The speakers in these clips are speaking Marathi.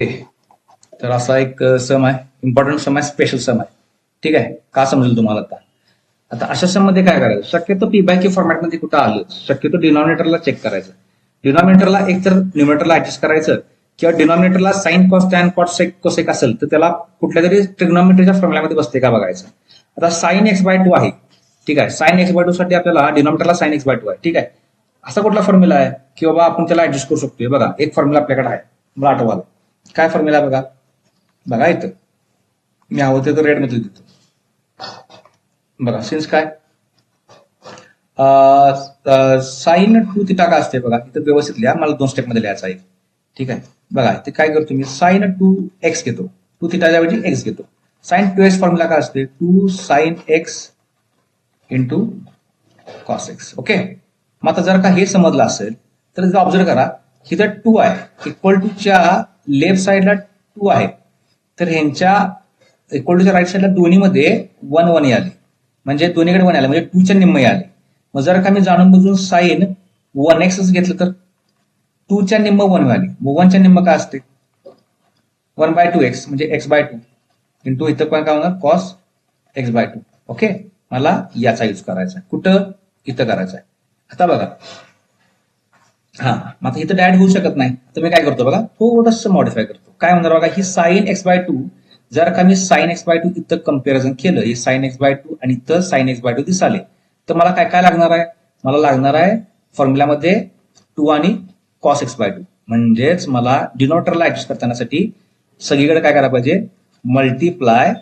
तर असा एक सम आहे, इम्पॉर्टंट सम आहे, स्पेशल सम आहे. ठीक आहे, का समजेल तुम्हाला आता. आता अशा सम मध्ये काय करायचं, शक्यतो पी बाय क्यू फॉर्मॅटमध्ये कुठं आलं, शक्यतो डिनॉमिनेटरला चेक करायचं. डिनॉमिनेटरला एक तर न्युमिनेटरला ऍडजस्ट करायचं, किंवा डिनॉमिनेटरला sine cos tan cot sec cosec असेल तर त्याला कुठल्या तरी ट्रिग्नॉमेट्रीच्या फॉर्म्युल्यामध्ये बसते का बघायचं. आता साइन एक्स बाय टू आहे, ठीक आहे, साइन एक्स बाय टू साठी आपल्याला डिनॉमिनेटरला साइन एक्स बाय टू आहे, ठीक आहे. असा कुठला फॉर्म्युला आहे की बाबा आपण त्याला ऍडजस्ट करू शकतो. बघा एक फॉर्म्युला आपल्याकडे आहे, मला आठवाल काय फॉर्म्युला बघा. बघा इथं मी हवं ते तर रेड मध्ये देतो. बघा सिन्स काय साइन टू थिटा काय असते बघा, इथं व्यवस्थित लिहा, मला 2 स्टेप मध्ये लिहायचं आहे. ठीक आहे, बघा ते काय करतो मी, साइन टू एक्स घेतो, टू थिटाच्या ऐवजी एक्स घेतो. साइन टू एक्स फॉर्म्युला काय असते, two sine x into cos x. Okay, मग आता जर का हे समजलं असेल तर ऑब्झर्व करा, इथं टू आहे, इक्वल टूच्या लेफ्ट साईडला टू आहे, तर ह्यांच्या इक्वल टूच्या राईट साईडला दोन्हीमध्ये 1 1 आले, म्हणजे दोन्हीकडे 1 आले, म्हणजे 2च्या निम्मे आले. मग जर का मी जाणून बुजून साइन 1x घेतलं तर 2च्या निम्म 1 आली, मग 1च्या निम्म काय असते 1 बाय 2x, म्हणजे x बाय 2 इंटू इथं पण काय होणार कॉस x बाय 2. ओके, मला याचा यूज करायचा आहे, कुठं इथं करायचा आहे. आता बघा, हा मग इथं डायरेक्ट होऊ शकत नाही, तर मी काय करतो बघा, थोडंसं मॉडिफाय करतो. काय म्हणणार बघा, ही साइन एक्स बाय टू, जर का मी साइन एक्स बाय टू इथं कम्पॅरिझन केलं, हे साइन एक्स बाय टू आणि इथं साइन एक्स बाय टू दिसाले, तर मला काय काय लागणार आहे, मला लागणार आहे फॉर्म्युल्यामध्ये 2 आणि कॉस एक्स बाय टू. म्हणजेच मला डिनॉमिनेटरला ऍडजस्ट करण्यासाठी सगळीकडे काय करायला पाहिजे, multiply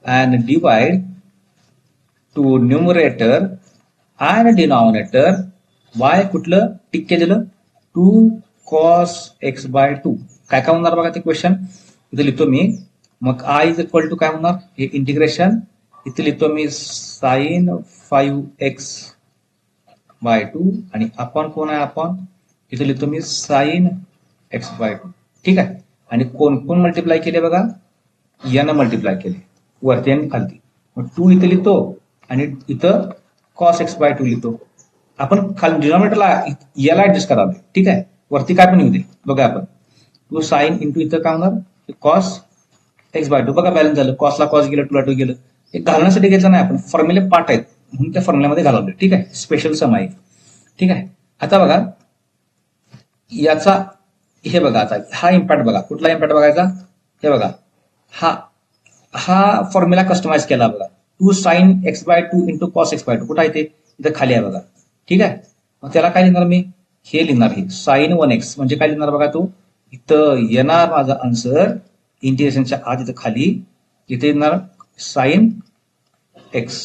and divide two numerator and denominator Y कुठलं टिक्के दिलं 2 कॉस एक्स बाय 2. काय काय होणार बघा ते क्वेश्चन इथे लिहितो मी. मग आय इज इक्वल टू काय होणार, हे इंटिग्रेशन इथे लिहितो मी साइन 5x बाय 2 आणि अपॉन कोण आहे, अपॉन इथे लिहितो मी साइन एक्स बाय 2. ठीक आहे, आणि कोण कोण मल्टिप्लाय केले बघा, यानं मल्टिप्लाय केले वरती आणि खालती. मग 2 इथे लिहितो आणि इथं कॉस एक्स बाय 2 लिहितो. आपण खाली डिनॉमिनेटरला याला ऍडजस्ट करावे, ठीक आहे, वरती काय पण येऊ दे. बघा आपण 2 साइन इंटू इथं काय होणार कॉस एक्स बाय 2. बघा बॅलन्स झालं, कॉसला कॉस गेलं, टूला 2 गेलं. हे घालण्यासाठी घेतलं नाही आपण, फॉर्म्युले पार्ट आहेत म्हणून त्या फॉर्म्युल्यामध्ये घालवले. ठीक आहे, स्पेशल सम आहे. ठीक आहे, आता बघा याचा हे बघा, आता हा इम्पॅक्ट बघा, कुठला इम्पॅक्ट बघायचा, हे बघा हा हा फॉर्म्युला कस्टमाइज केला बघा, 2 sine x by 2 into cos x by 2. कुठं आहे ते, इथं खाली आहे बघा. ठीक आहे, मग त्याला काय लिहिणार मी, हे लिहिणार, हे साइन 1x म्हणजे काय लिहिणार बघा, तो इथं येणार माझा आन्सर इंटिग्रेशनच्या आत, इथं खाली इथे येणार साइन एक्स.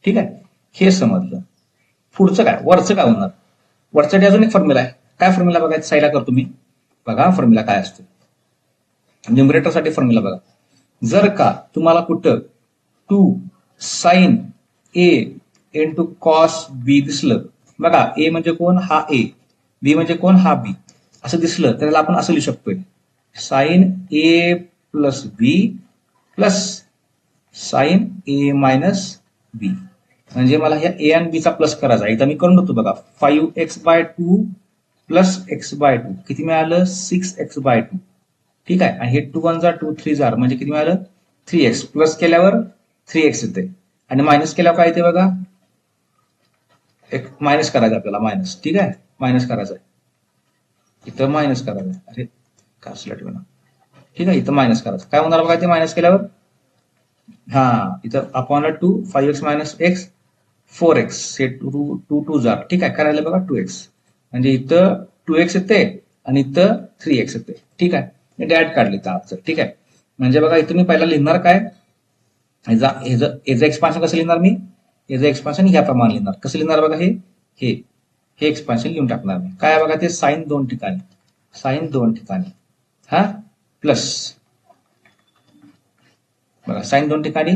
ठीक आहे, हे समजलं. पुढचं काय, वरचं काय होणार, वरचं अजून एक फॉर्म्युला आहे. काय फॉर्म्युला बघायचं, साईडला करतो मी. बघा फॉर्म्युला काय असतो, न्युमरेटरसाठी फॉर्म्युला बघा. जर का तुम्हाला कुठं 2 साइन ए इंटू कॉस बी दिसलं, बघा ए म्हणजे कोण, हा ए, बी म्हणजे कोण, हा बी, असं दिसलं तर त्याला आपण असं लिहू शकतोय, साइन ए प्लस बी प्लस साइन ए मायनस बी. म्हणजे मला ह्या ए आणि बीचा प्लस करायचा. एकदा मी करून देतो बघा, 5x bye 2 plus x by 2 किती मिळालं, 6x बाय 2. ठीक आहे, आणि हे 2 1 जा 2 3 जा म्हणजे किती मिळालं, 3x. प्लस केल्यावर 3x येते आणि मायनस केल्यावर काय येते बघा, एक मायनस करायचं आपल्याला, मायनस. ठीक आहे, मायनस करायचं आहे, इथं मायनस करायचं आहे. अरे कासला ठेवणार. ठीक आहे, इथं मायनस करायचं. काय होणार बघा ते मायनस केल्यावर, हा इथं upon 2 5x minus x 4x, हे 2 2 जार. ठीक आहे, करायला बघा 2x, म्हणजे इथं 2x येते आणि इथं 3x येते. ठीक आहे, मी डायरेक्ट काढली तर आजचं. ठीक आहे, म्हणजे बघा इथं मी पहिला लिहिणार काय, याचं एक्सपान्शन कसं लिहिणार मी, याचं एक्सपान्शन ह्याप्रमाणे लिहिणार. कसं लिहिणार बघा, हे एक्सपान्शन लिहून टाकणार मी. काय बघा ते साइन 2 ठिकाणी, साइन 2 ठिकाणी, हा प्लस बघा साइन 2 ठिकाणी,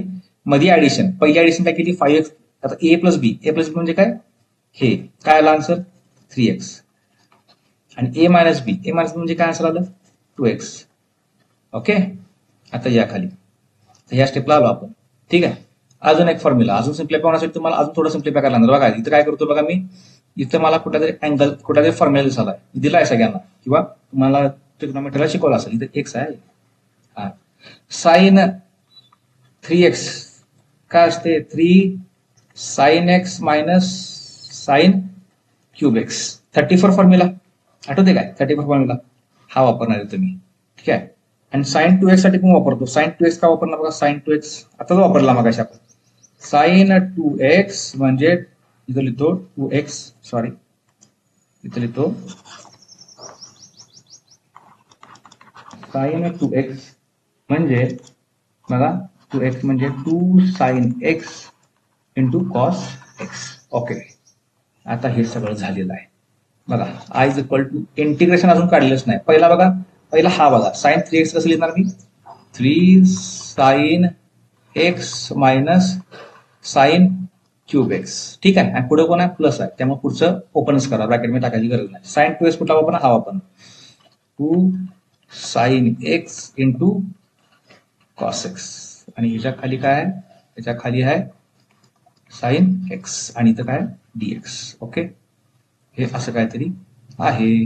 मध्ये ऍडिशन, पहिली ऍडिशन काय केली 5x. आता ए प्लस बी म्हणजे काय, हे काय आलं आन्सर 3x, आणि ए मायनस बी म्हणजे काय आन्सर आलं 2x. ओके, आता या खाली ह्या स्टेपला आलो आपण. ठीक आहे, अजून एक फॉर्म्युला, अजून सिम्प्लिफाय होण्यासाठी तुम्हाला अजून थोडं सिम्प्लिफाय करायला लागणार. बघा इथं काय करतो बघा मी, इथं मला कुठला तरी अँगल, कुठला तरी फॉर्म्युला दिसायला दिलाय सगळ्यांना, किंवा तुम्हाला ट्रिग्नोमेट्रीला शिकवलं असेल. इथे एक्स आहे. हा साइन 3x काय असते 3 sine x minus sine cube x 34 formula आठवते काय 34 फॉर्म्युला हा वापरणार आहे तुम्ही. ठीक आहे. आणि साइन 2x साठी पण वापरतो. साइन 2x का वापरणार बघा साइन 2x आता जो वापरला मगाशी आपण साइन 2x म्हणजे इथं लिहितो 2x सॉरी इथं लिहितो साइन 2x म्हणजे बघा 2x म्हणजे 2 sine x into cos x. Okay आता हे सगळं झालेलं आहे. बघा I is equal to integration अजून काढलेलंच नाही. पहिला हा बघा साइन 3x कसं लिहिणार मी 3 sine x minus sine cube x. ठीक आहे. आणि पुढे कोण आहे प्लस आहे त्यामुळे पुढचं ओपनच करा ब्रॅकेटमध्ये टाकायची गरज नाही. साइन 2x कुठला वापरणार हा वापरणार 2 sine x into cos x आणि ह्याच्या खाली काय आहे ह्याच्या खाली आहे साइन एक्स आणि इथं काय डीएक्स. ओके हे असं काहीतरी आहे.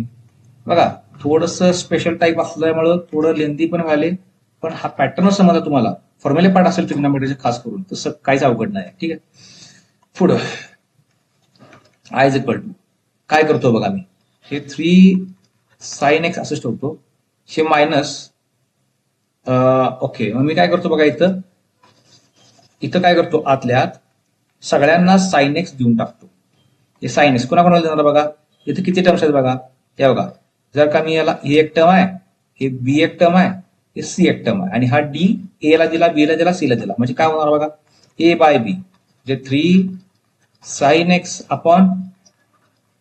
बघा थोडस स्पेशल टाईप असल्यामुळं थोडं लेंदी पण व्हायले पण हा पॅटर्न समजा तुम्हाला फॉर्म्युले पार्ट असेल ट्रिग्नोमेट्रीचे खास करून तसं काहीच अवघड नाही. ठीक आहे. पुढं आय इज इक्वल टू काय करतो बघा मी हे 3 साइन एक्स असंच ठेवतो हे मायनस ओके मग मी काय करतो बघा इथं काय करतो आतल्यात सगळ्यांना साइन एक्स देऊन टाकतो. हे साइन एक्स कोणाकोणाला देणार बघा इथे किती टर्म्स आहेत बघा हे बघा जर का मी याला हे एक टर्म आहे हे बी एक टर्म आहे हे सी एक टर्म आहे आणि हा डी ए ला दिला बी ला दिला सी ला दिला म्हणजे काय होणार बघा ए बाय बी म्हणजे 3 sine x upon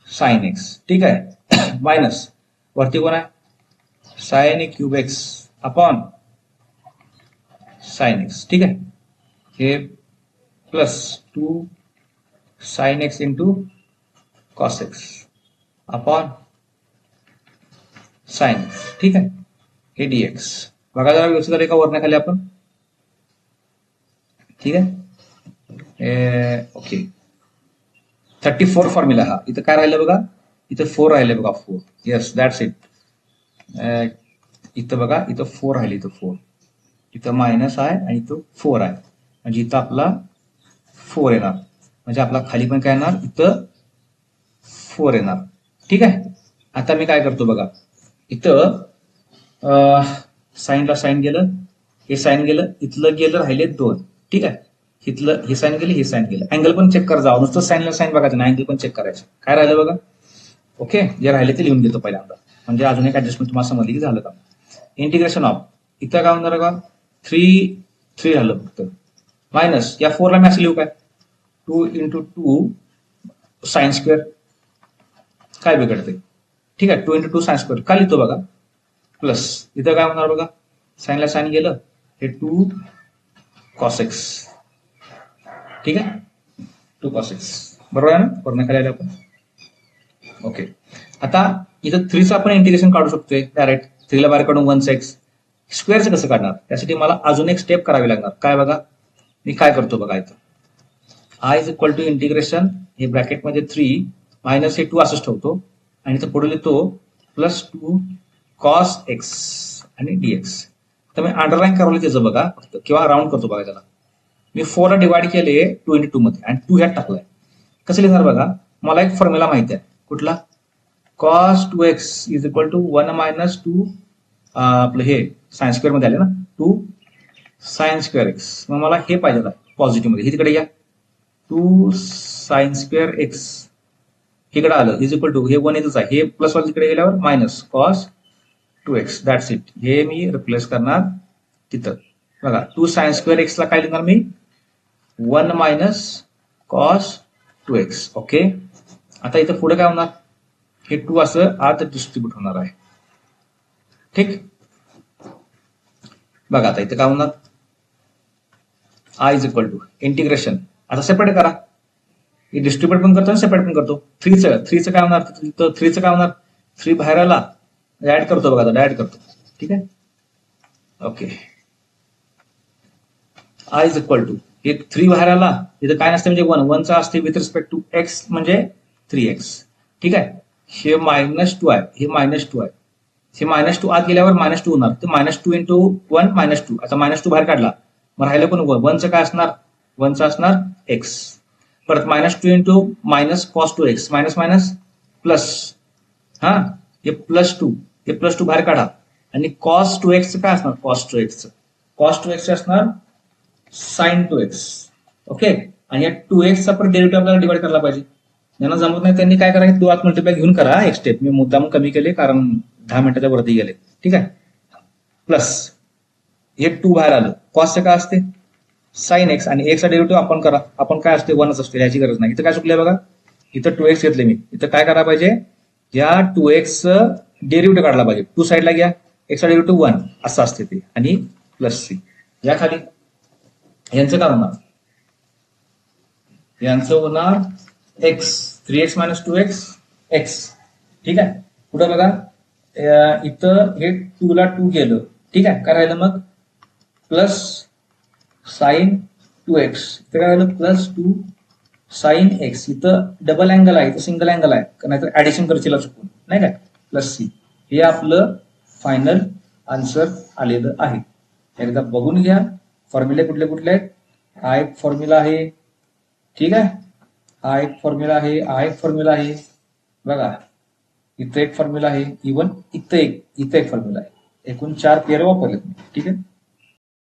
sine x. ठीक आहे. मायनस वरती कोण आहे sine cube x upon sine x. ठीक आहे. हे plus 2 sine x into cos x upon sine x. ठीक आहे. हे डीएक्स बघा जरा व्यवस्थित आले का वरण्याखाली आपण. ठीक आहे. ओके 34 फॉर्म्युला हा इथं काय राहिलं बघा इथं 4 राहिले बघा 4 येस दॅट्स इट. इथं बघा इथं 4 राहिले इथं 4 इथं मायनस आहे आणि इथं 4 आहे म्हणजे इथं आपला 4 येणार म्हणजे आपला खाली पण काय येणार इथं 4 येणार. ठीक आहे. आता मी काय करतो बघा इथं साईनला साईन गेलं हे साईन गेलं इथलं गेलं राहिले 2. ठीक आहे. इथलं हे साईन गेले हे साईन गेलं. अँगल पण चेक कर जावं नुसतं साईनला साईन बघायचं नाही अँगल पण चेक करायचं. काय राहिलं बघा ओके जे राहिले ते लिहून घेतो पहिल्यांदा म्हणजे अजून एक ऍडजस्टमेंट तुम्हाला समजली की झालं का. इंटिग्रेशन ऑफ इथं काय होणार का 3 राहिलं फक्त मायनस या 4 ला मी असं लिहू काय 2 इंटू 2 साइन स्क्वेअर काय बिघडते. ठीक आहे. 2 इंटू 2 साइन स्क्वेअर का लिहितो बघा प्लस इथं काय होणार बघा साईनला साईन गेलं हे 2 कॉस एक्स. ठीक आहे 2 कॉस एक्स बरोबर आहे ना वरनं खाली आपण. ओके आता इथं 3चं आपण इंटिग्रेशन काढू शकतोय डायरेक्ट 3 ला बाहेर काढून 1 एक्स स्क्वेअरचं कसं काढणार त्यासाठी मला अजून एक स्टेप करावी लागणार. काय बघा मी काय करतो बघा इथं I is equal to integration हे ब्रॅकेटमध्ये 3 मायनस हे 2 असंच ठेवतो आणि इथं पुढे लिहितो प्लस 2 कॉस एक्स आणि डीएक्स. तर मी अंडरलाईन करवलं त्याचं बघा फक्त किंवा राऊंड करतो बघा त्याला मी 4 ला डिवाइड केले 2 इंटू 2 मध्ये आणि 2 ह्यात टाकलाय. कसं लिहिणार बघा मला एक फॉर्म्युला माहिती आहे कुठला cos 2x is equal to 1 minus 2 आपलं हे साइन स्क्वेअर मध्ये आले ना 2 साइन स्क्वेअर एक्स. मग मला हे पाहिजे पॉझिटिव्ह मध्ये हे तिकडे या 2 साइन स्क्वेअर एक्स इकडे आलं इज इक्वल टू हे 1 येतच आहे हे प्लस वाला तिकडे गेल्यावर minus cos 2x that's it. हे मी रिप्लेस करणार तिथं बघा 2 साइन स्क्वेअर एक्स ला काय लिहिणार मी 1 मायनस कॉस 2x. ओके आता इथं पुढे काय होणार हे 2 असं आत डिस्ट्रीब्यूट होणार आहे. ठीक बघा आता इथं काय होणार I is equal to integration आता सेपरेट करा हे डिस्ट्रीब्यूट पण करतो आणि सेपरेट पण करतो. 3चं काय होणार 3चं काय होणार 3 बाहेर आला ऍड करतो बघा आता ऍड करतो. ठीक आहे. Okay I is equal to हे 3 बाहेर आला इथं काय नसते म्हणजे 1चा असते विथ रिस्पेक्ट टू एक्स म्हणजे 3x. ठीक आहे. हे -2 आहे हे -2 आहे हे -2 आत गेल्यावर -2 होणार. तर -2 इंटू 1 -2. आता -2 बाहेर काढला. मग राहिलं पण 1चं काय असणार? 1चं असणार एक्स. परत -2 into minus cos 2x. Minus minus plus. हा, हे +2. हे +2 बाहेर काढा. आणि कॉस 2x काय असणार? Cos 2x. कॉस 2x असणार साइन 2x. ओके. आणि या 2x चा पण डेरिव्हेटिव्ह आपल्याला डिवाइड करायला पाहिजे. ज्यांना जमत नाही त्यांनी काय करायचं, 2 आत मल्टिप्लाय घेऊन करा. एक स्टेप मी मुद्दाम कमी केले कारण 10 मिनिटाच्या वरती गेले. ठीक आहे. प्लस हे 2 बाहेर आलं. कॉसचं काय असते? Sine x. आणि एक्सचा डेरिव्हेटिव्ह आपण करा. आपण काय असते? 1च असते. याची गरज नाही. इथं काय चुकलंय बघा. इथं 2x घेतले मी. इथं काय करायला पाहिजे? या 2x डेरिव्हेटिव्ह काढला पाहिजे. 2 साईडला घ्या. एक्सचा डेरिव्हेटिव्ह 1 असं असते ते. आणि प्लस सी. या खाली यांचं काय होणार? यांचं होणार एक्स. 3x - 2x x. ठीक आहे. पुढे बघा, इथं हे 2 ला 2 गेलं. ठीक आहे. काय राहिलं मग? Plus sign 2x. इथं काय राहिलं? +2 साइन एक्स. इथं डबल अँगल आहे, इथं सिंगल अँगल आहे. नाहीतर ऍडिशन करशील चुकून, नाही काय? Plus C. हे आपलं फायनल आन्सर आलेलं आहे. एकदा बघून घ्या. फॉर्म्युले कुठले कुठले आहेत. हा एक फॉर्म्युला आहे. ठीक आहे. हा एक फॉर्म्युला आहे. हा एक फॉर्म्युला आहे. बघा, इथं एक फॉर्म्युला आहे. इवन इथं एक फॉर्म्युला आहे. एकूण 4 पेअर वापरलेत. ठीक आहे.